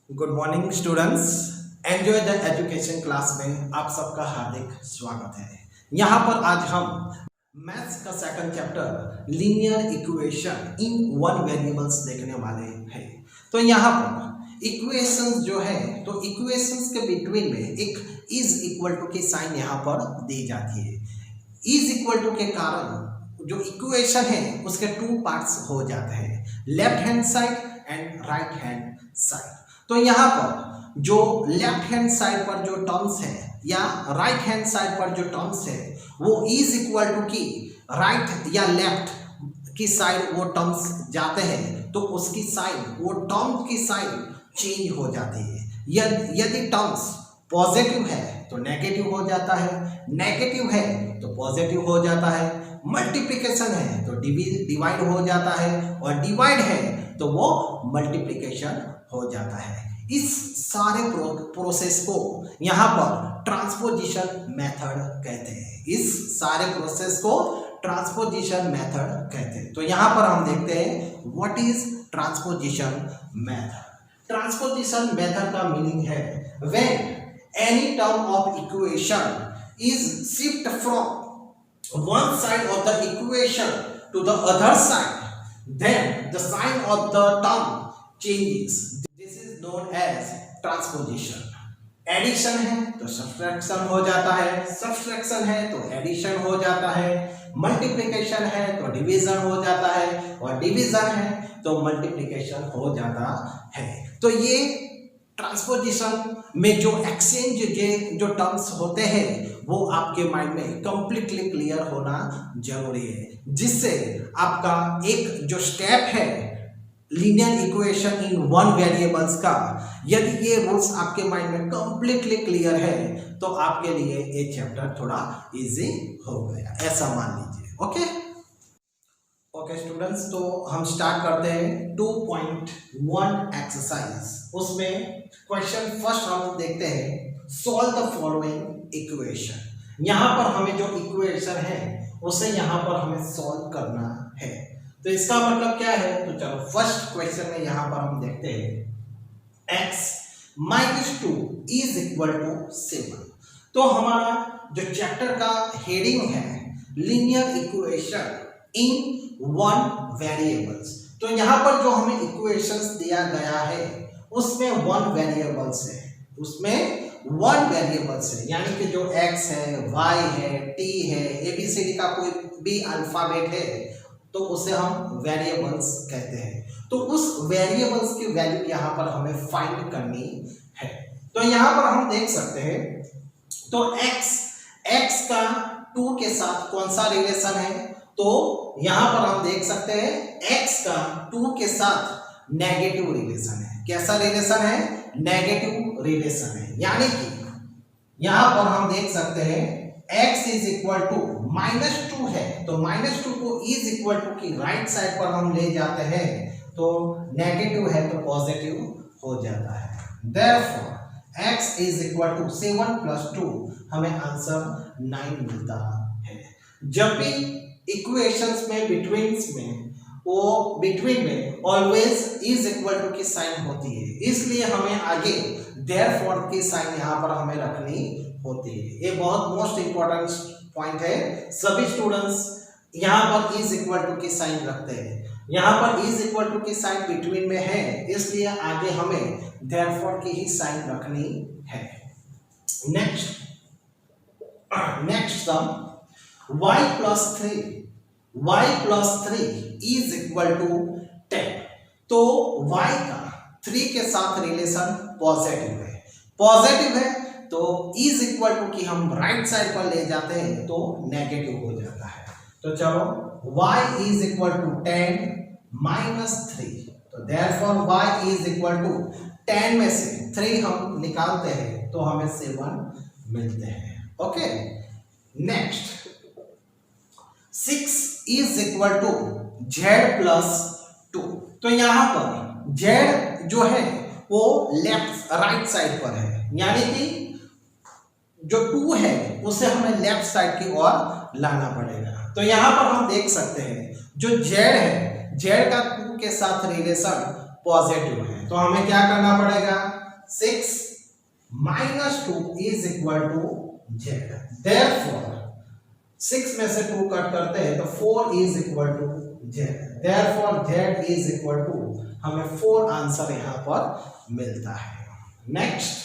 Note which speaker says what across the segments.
Speaker 1: Good morning students. Enjoy the education class में आप सबका हार्दिक स्वागत है। यहाँ पर आज हम मैथ्स का second chapter linear equation in one variables देखने वाले हैं। तो यहाँ पर इक्वेशंस जो है तो इक्वेशंस के बिटवीन में एक इज इक्वल टू की साइन यहाँ पर दी जाती है। इज इक्वल टू के कारण जो इक्वेशन है उसके टू पार्ट्स हो जाते हैं, left hand side and right hand side. तो यहाँ पर जो लेफ्ट हैंड साइड पर जो टर्म्स है या राइट हैंड साइड पर जो टर्म्स है वो इज इक्वल टू की राइट या लेफ्ट की साइड वो टर्म्स जाते हैं तो उसकी साइन वो टर्म की साइन चेंज हो जाती है। यदि टर्म्स पॉजिटिव है तो नेगेटिव हो जाता है, नेगेटिव है तो पॉजिटिव हो जाता है, मल्टीप्लिकेशन है तो डिवाइड हो जाता है और डिवाइड है तो वो मल्टीप्लिकेशन हो जाता है। इस सारे प्रोसेस को यहाँ पर ट्रांसपोजिशन मेथड कहते हैं। इस सारे प्रोसेस को ट्रांसपोजिशन मेथड कहते हैं। तो यहाँ पर हम देखते हैं what is transposition method. Transposition method का मीनिंग है when any term of equation is shift from one side of the equation to the other side then the sign of the term changes. This is known as transposition. Addition है तो subtraction हो जाता है, subtraction है तो addition हो जाता है, मल्टीप्लिकेशन है तो डिवीजन हो जाता है और डिवीजन है तो मल्टीप्लिकेशन हो जाता है। तो ये ट्रांसपोजिशन में जो एक्सचेंज जो टर्म्स होते हैं वो आपके माइंड में कंप्लीटली क्लियर होना जरूरी है, जिससे आपका एक जो स्टेप है linear equation in one variables का, यदि ये रूल्स आपके माइंड में कंप्लीटली क्लियर है तो आपके लिए ये चैप्टर थोड़ा इजी हो गया, ऐसा मान लीजिए। ओके स्टूडेंट्स, तो हम स्टार्ट करते हैं 2.1 एक्सरसाइज। उसमें क्वेश्चन फर्स्ट हम देखते हैं सॉल्व द फॉलोइंग इक्वेशन। यहाँ पर हमें जो इक्वेशन है उसे यहाँ पर हमें सॉल्व करना है। तो इसका मतलब क्या है, तो चलो फर्स्ट क्वेश्चन में यहां पर हम देखते हैं x - 2 इज इक्वल टू 7। तो हमारा जो चैप्टर का हेडिंग है linear equation in one variables. तो यहां पर जो हमें इक्वेशंस दिया गया है उसमें वन वेरिएबल्स है, उसमें वन वेरिएबल्स है, यानी कि जो x है, y है, t है, ABCD का कोई भी अल्फाबेट है तो उसे हम वेरिएबल्स कहते हैं। तो उस वेरिएबल्स की वैल्यू यहाँ पर हमें फाइंड करनी है। तो यहाँ पर हम देख सकते हैं तो x का 2 के साथ कौन सा रिलेशन है, तो यहाँ पर हम देख सकते हैं x का 2 के साथ नेगेटिव रिलेशन है। कैसा रिलेशन है, नेगेटिव रिलेशन है, यानी कि यहाँ पर हम देख सकते हैं x इज इक्वल टू -2 है तो -2 को इज इक्वल टू की राइट साइड पर हम ले जाते हैं तो नेगेटिव है तो पॉजिटिव हो जाता है। Therefore x is equal to 7 + 2 हमें आंसर 9 मिलता है। जब भी इक्वेशंस में बिटवीन में ऑलवेज इज इक्वल टू की साइन होती है, इसलिए हमें आगे देयरफॉर की साइन यहाँ पर हमें रखनी होती है। ये बहुत मोस्ट इंपॉर्टेंट पॉइंट है। सभी स्टूडेंट्स यहाँ पर इज इक्वल टू की साइन रखते हैं, यहाँ पर इज इक्वल टू की साइन बिटवीन में है, इसलिए आगे हमें देयरफॉर की ही साइन रखनी है। Next sum y + 3 is equal to 10। तो y का 3 के साथ रिलेशन पॉजिटिव है तो इज इक्वल टू की हम राइट साइड पर ले जाते हैं तो नेगेटिव हो जाता है। तो चलो y इज इक्वल टू 10 - 3, तो therefore y is equal to 10 में से 3 हम निकालते हैं तो हमें 7 मिलते हैं। Okay, next 6 is equal to z + 2। तो यहां पर z जो है वो राइट साइड पर है, यानी कि जो 2 है उसे हमें लेफ्ट साइड की ओर लाना पड़ेगा। तो यहां पर हम देख सकते हैं जो z है, z का 2 के साथ रिलेशन पॉजिटिव है, तो हमें क्या करना पड़ेगा, 6 minus 2 is equal to Z. Therefore 6 में से 2 कट करते हैं तो 4 is equal to Z. Therefore Z is equal to, हमें 4 आंसर यहां पर मिलता है। नेक्स्ट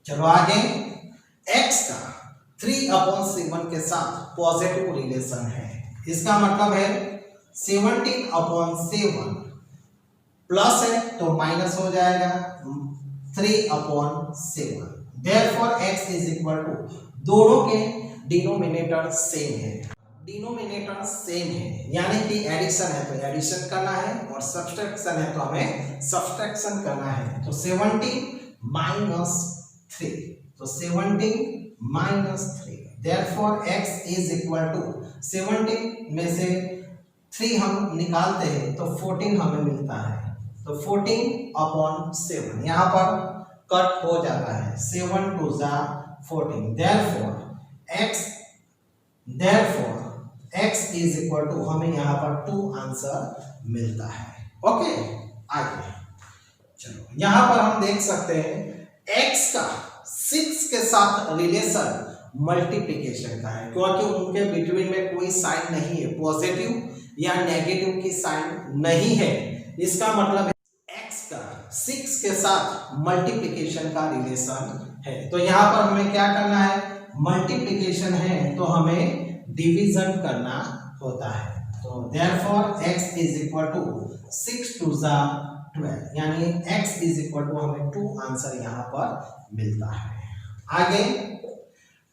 Speaker 1: चलो आगे, x का 3/7 के साथ पॉजिटिव रिलेशन है। इसका मतलब है 17/7 प्लस है तो माइनस हो जाएगा 3/7। Therefore x is equal to, दोनों के डिनोमिनेटर सेम है, डिनोमिनेटर सेम है, यानी कि एडिशन है तो एडिशन करना है और सब्सट्रैक्शन है तो हमें सब्सट्रैक्शन करना है। तो 17 माइनस 3, तो 17 minus 3, therefore x is equal to 17 में से 3 हम निकालते हैं तो 14 हमें मिलता है, तो 14/7 यहाँ पर कट हो जाता है, 7 2 जा 14। x इज इक्वल टू, हमें यहाँ पर 2 आंसर मिलता है। ओके आगे चलो, यहाँ पर हम देख सकते हैं x का 6 के साथ रिलेशन मल्टीप्लिकेशन का है, क्योंकि उनके बिटवीन में कोई साइन नहीं है, पॉजिटिव या नेगेटिव की साइन नहीं है। इसका मतलब है x का 6 के साथ मल्टीप्लिकेशन का रिलेशन है। तो यहाँ पर हमें क्या करना है, मल्टीप्लिकेशन है तो हमें डिवीजन करना होता है। तो therefore x is equal to 6 2 जा 12, यानी x इज इक्वल टू, हमें 2 आंसर यहाँ पर मिलता है। आगे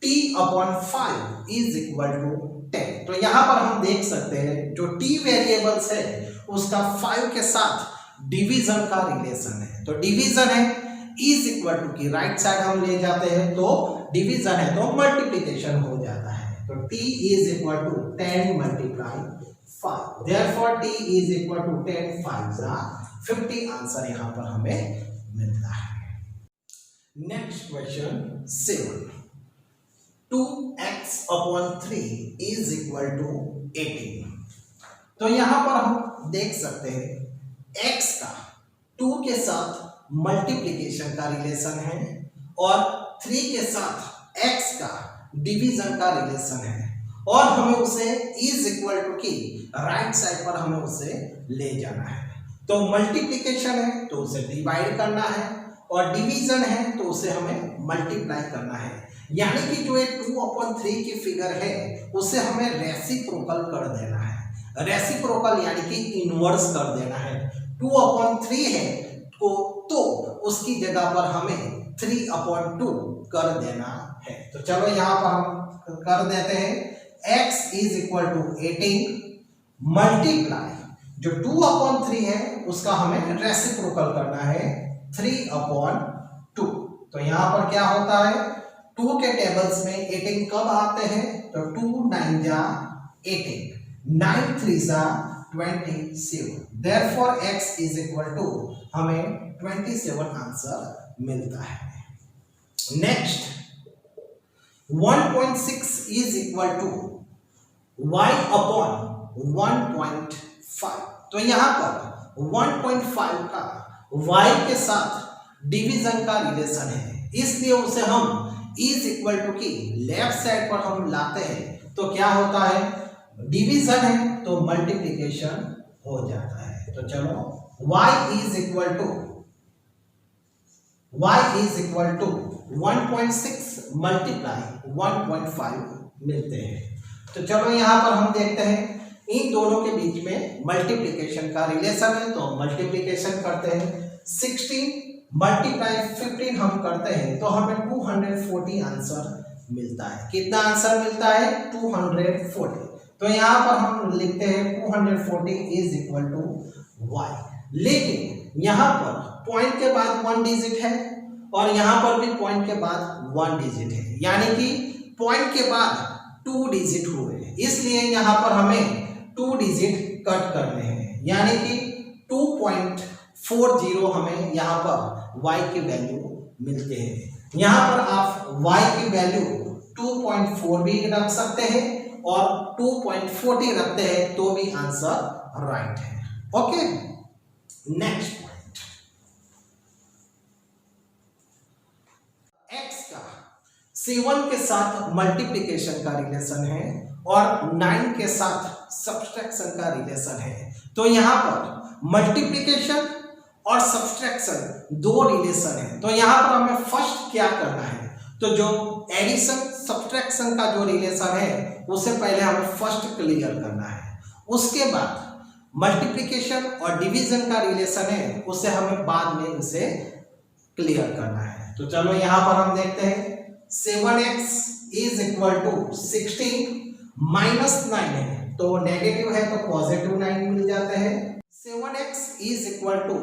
Speaker 1: t/5 इज इक्वल टू 10। तो यहाँ पर हम देख सकते हैं जो t वेरिएबल्स है उसका 5 के साथ डिवीजन का रिलेशन है। तो डिवीजन है इज इक्वल टू की राइट साइड हम ले जाते हैं तो डिवीजन है तो मल्टीप्लिकेशन हो जाता है। तो t is equal to 10 multiply 5, therefore t is equal to 10 5 जा 50 आंसर यहाँ पर हमें मिलता है। Next question 7, 2x/3 is equal to 18। तो यहाँ पर हम देख सकते हैं x का 2 के साथ मल्टीप्लिकेशन का रिलेशन है और 3 के साथ x का डिवीजन का रिलेशन है, और हमें उसे इज इक्वल टू की राइट साइड पर हमें उसे ले जाना है। तो मल्टीप्लिकेशन है तो उसे डिवाइड करना है और डिवीजन है तो उसे हमें मल्टीप्लाई करना है, यानी कि जो एक 2/3 की फिगर है उसे हमें रेसिप्रोकल कर देना है। रेसिप्रोकल यानी कि इनवर्स कर देना है। 2/3 है तो उसकी जगह पर हमें 3/2 कर देना है। तो चलो यहाँ पर हम कर देते हैं, x is equal to 18 multiply जो 2/3 है उसका हमें रेसिप्रोकल करना है 3/2। तो यहाँ पर क्या होता है, 2 के टेबल्स में 18 कब आते हैं, तो 2 9 जा 18, 9 3 जा 27, therefore x is equal to, हमें 27 आंसर मिलता है। Next 1.6 is equal to y/1.5। तो यहाँ पर 1.5 का y के साथ डिवीजन का रिलेशन है, इसलिए उसे हम इज इक्वल टू की लेफ्ट साइड पर हम लाते हैं तो क्या होता है, डिवीजन है तो मल्टीप्लिकेशन हो जाता है। तो चलो y is equal to 1.6 multiply 1.5 मिलते हैं। तो चलो यहाँ पर हम देखते हैं इन दोनों के बीच में मल्टीप्लिकेशन का रिलेशन है तो मल्टीप्लिकेशन करते हैं। 16 मल्टीप्लाई 15 हम करते हैं तो हमें 240 आंसर मिलता है। कितना आंसर मिलता है, 240। तो यहाँ पर हम लिखते हैं 240 इज इक्वल टू y, लेकिन यहाँ पर पॉइंट के बाद 1 डिजिट है और यहाँ पर भी पॉइंट के बाद 1 डिजिट है, यानी कि पॉइंट के बाद 2 डिजिट हुए, इसलिए यहाँ पर हमें 2 डिजिट कट करने हैं, यानी कि 2.40 हमें यहाँ पर y की वैल्यू मिलते हैं। यहाँ पर आप y की वैल्यू 2.4 भी रख सकते हैं और 2.40 रखते हैं तो भी आंसर राइट है। ओके नेक्स्ट पॉइंट, x का 7 के साथ मल्टीप्लिकेशन का रिलेशन है और 9 के साथ सब्सट्रैक्शन का रिलेशन है। तो यहां पर मल्टीप्लिकेशन और सब्सट्रैक्शन दो रिलेशन है। तो यहां पर हमें फर्स्ट क्या करना है, तो जो एडिशन सब्सट्रैक्शन का जो रिलेशन है उसे पहले हमें फर्स्ट क्लियर करना है, उसके बाद मल्टीप्लिकेशन और डिवीजन का रिलेशन है उसे हमें बाद में उसे क्लियर करना है। तो चलो यहां पर हम देखते हैं 7x is equal to 16 minus 9 है, तो नेगेटिव है तो पॉजिटिव 9 मिल जाते हैं। 7x is equal to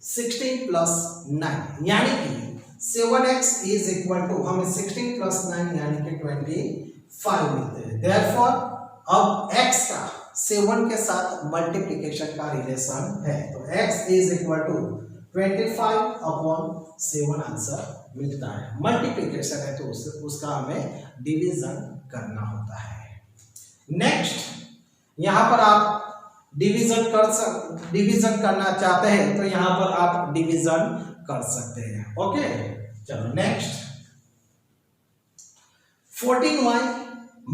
Speaker 1: 16 plus 9 यानी कि 7x इज इक्वल टू हमें 16 प्लस 9 यानी कि 25 मिलते हैं। देयरफॉर अब x का 7 के साथ मल्टीप्लिकेशन का रिलेशन है, तो x is equal to 25/7 answer मिलता है। मल्टीप्लिकेशन है तो उसका हमें डिवीजन करना होता है। नेक्स्ट यहां पर आप डिवीजन करना चाहते हैं तो यहां पर आप डिवीजन कर सकते हैं। ओके, चलो next 14y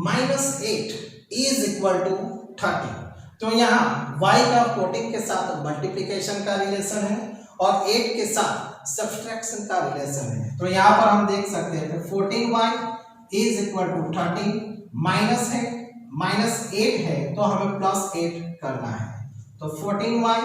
Speaker 1: minus 8 is equal to 30। तो यहां y का 14 के साथ मल्टीप्लिकेशन का रिलेशन है और 8 के साथ सब्सट्रैक्शन का रिलेशन है। तो यहां पर हम देख सकते हैं तो 14y is equal to 30 minus है माइनस 8 है तो हमें प्लस 8 करना है। तो 14y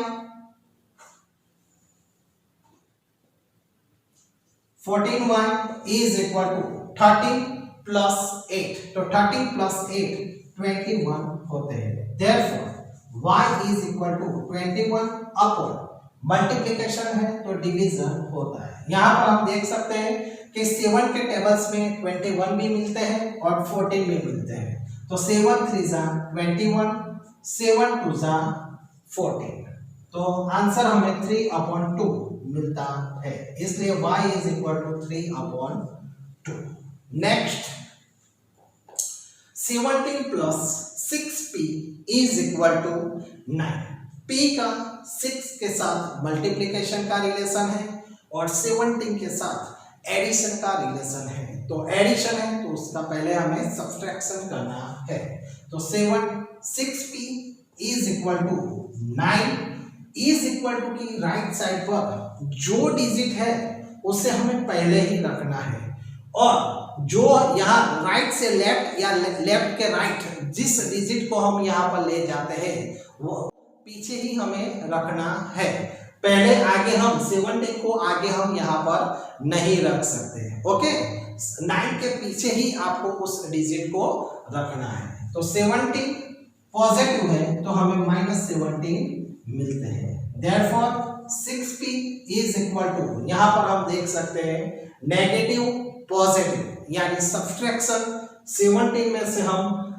Speaker 1: is equal to 30 plus 8, तो 30 प्लस 8 21 होते हैं। Therefore y is equal to 21 upon multiplication है तो डिवीजन होता है। यहां पर हम देख सकते हैं कि 7 के टेबल्स में 21 भी मिलते हैं और 14 भी मिलते हैं। तो 7 3 जा 21, 7 2 जा 14, तो आंसर हमें 3/2 मिलता है, इसलिए y is equal to 3/2। Next 17 plus 6p is equal to 9। p का 6 के साथ मल्टीप्लिकेशन का रिलेशन है और 17 के साथ एडिशन का रिलेशन है। तो एडिशन है तो उसका पहले हमें सब्सट्रैक्शन करना है। तो 6p is equal to 9 is equal to की राइट साइड पर जो डिजिट है उसे हमें पहले ही रखना है और जो यहाँ राइट से लेफ्ट या लेफ्ट के राइट जिस डिजिट को हम यहाँ पर ले जाते हैं वो पीछे ही हमें रखना है। पहले आगे हम 17 को आगे हम यहाँ पर नहीं रख सकते हैं। ओके, 9 के पीछे ही आपको उस डिजिट को रखना है। तो 17 पॉजिटिव है तो हमें -17 मिलते हैं। Therefore 6p is equal to, यहाँ पर हम देख सकते हैं नेगेटिव पॉजिटिव यानी सब्सट्रैक्शन 17 में से हम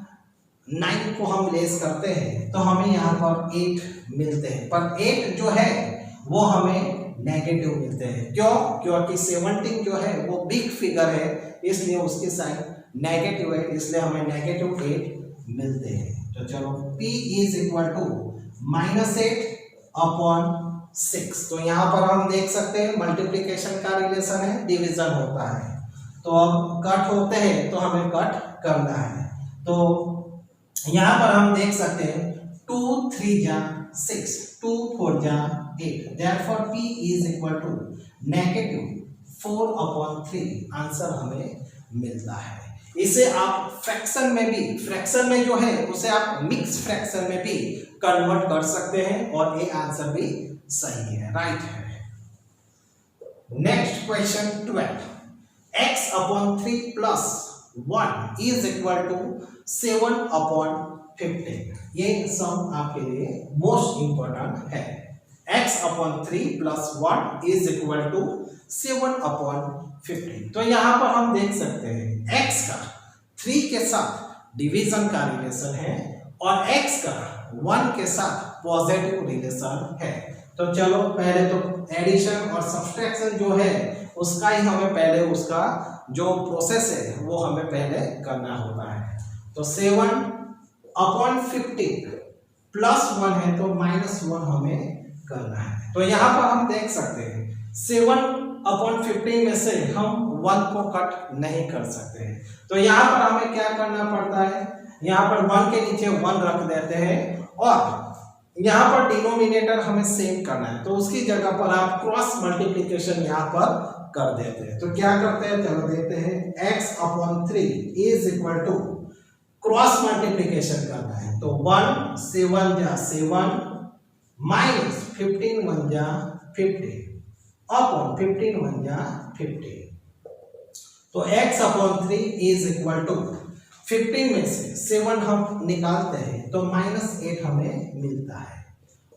Speaker 1: 9 को हम लेस करते हैं तो हमें यहाँ पर 8 मिलते हैं, पर 8 जो है वो हमें नेगेटिव मिलते हैं। क्यों? क्योंकि 17 जो है वो बिग फिगर है इसलिए उसकी साइन नेगेटिव है, इसलिए हमें -8 मिलते हैं। तो चलो p इज इक्वल टू -8/6। तो यहाँ पर हम देख सकते हैं मल्टीप्लिकेशन का रिलेशन है, डिवीजन होता है। तो अब कट होते हैं तो हमें कट करना है। तो यहाँ पर हम देख सकते हैं 2 3 जा 6, 2 4 जा 8, therefore p is equal to -4/3 answer हमें मिलता है। इसे आप फ्रैक्शन में जो है उसे आप मिक्स फ्रैक्शन में भी कन्वर्ट कर सकते हैं और ये आंसर भी सही है, राइट है। Next question 12, x/3 + 1 is equal to 7/15। ये सम आपके लिए मोस्ट इंपॉर्टेंट है। x/3 + 1 is equal to 7/15। तो यहां पर हम देख सकते हैं x का 3 के साथ डिवीजन का रिलेशन है और x का 1 के साथ पॉजिटिव रिलेशन है। तो चलो पहले तो एडिशन और सब्सट्रैक्शन जो है उसका ही हमें पहले उसका जो प्रोसेस है वो हमें पहले करना होता है। तो 7/15 + 1 है तो -1 हमें करना है। तो यहाँ पर हम देख सकते हैं 7/15 में से हम 1 को कट नहीं कर सकते हैं, तो यहाँ पर हमें क्या करना पड़ता है, यहाँ पर 1 के नीचे 1 रख देते हैं और यहाँ पर डिनोमिनेटर हमें सेम करना है, तो उसकी जगह पर आप क्रॉस मल्टीप्लिकेशन यहाँ पर कर देते हैं। तो क्या करते हैं, चलो देखते हैं, x/3 is equal to cross multiplication करना है, तो 1 7 जा 7 माइनस 15 1 जा 15 अपॉन 15 1 जा 15। तो x/3 इज इक्वल टू 15 में से 7 हम निकालते हैं तो -8 हमें मिलता है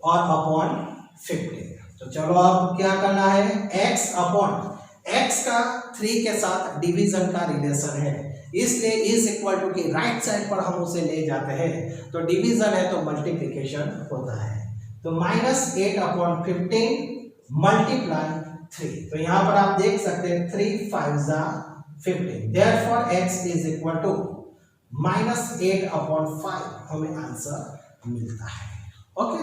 Speaker 1: और अपॉन 15। तो चलो अब क्या करना है, x का 3 के साथ डिवीजन का रिलेशन है, इसलिए इज इक्वल टू की राइट साइड पर हम उसे ले जाते हैं, तो डिवीजन है तो मल्टीप्लिकेशन होता है, तो -8/15 मल्टीप्लाई 3। तो यहाँ पर आप देख सकते हैं 3 5 जा 15, therefore x is equal to -8/5 हमें आंसर मिलता है। ओके।